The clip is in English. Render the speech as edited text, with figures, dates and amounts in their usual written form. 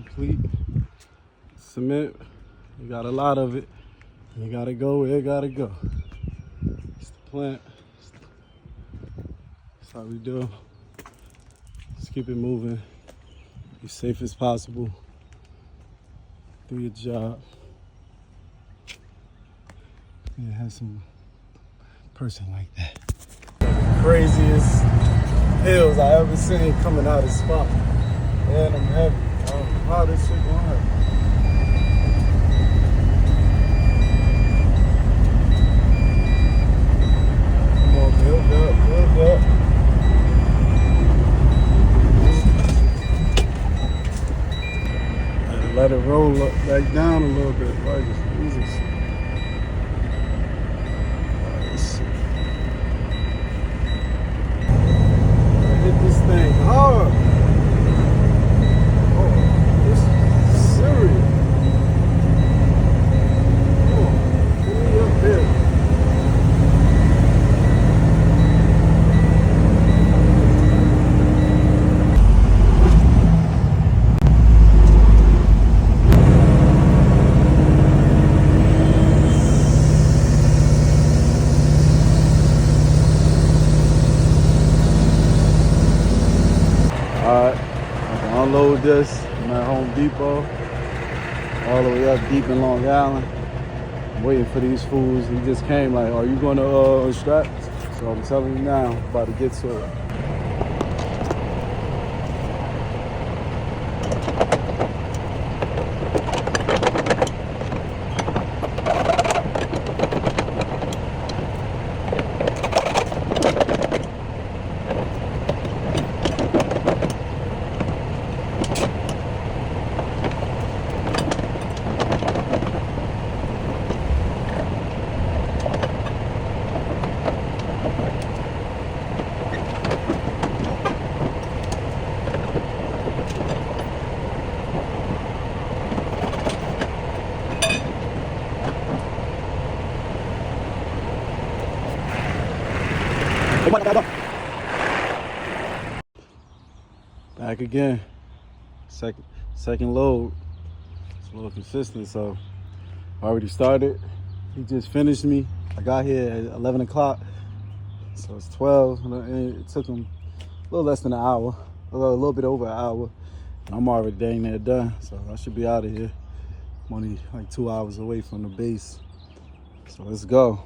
complete. Cement, you got a lot of it. You gotta go where it gotta go. It's the plant. That's how we do. Just keep it moving. Be safe as possible. Do your job. Yeah, have some person like that. Craziest hills I ever seen coming out of the spot. And I'm heavy. I don't know how this shit gonna happen. Come on, build up, build up. Let it roll up back down a little bit. Like Jesus. Hit this thing hard. Oh, this is serious. Come on, get me up there. Alright, I can unload this. I'm at Home Depot, all the way up deep in Long Island. I'm waiting for these fools. He just came like, are you gonna unstrap? So I'm telling you now, I'm about to get to it. Back again. Second load. It's a little consistent, so I already started. He just finished me. I got here at 11 o'clock, so it's 12. And it took him a little less than an hour, a little bit over an hour. And I'm already dang near done, so I should be out of here. I'm only like 2 hours away from the base, so let's go.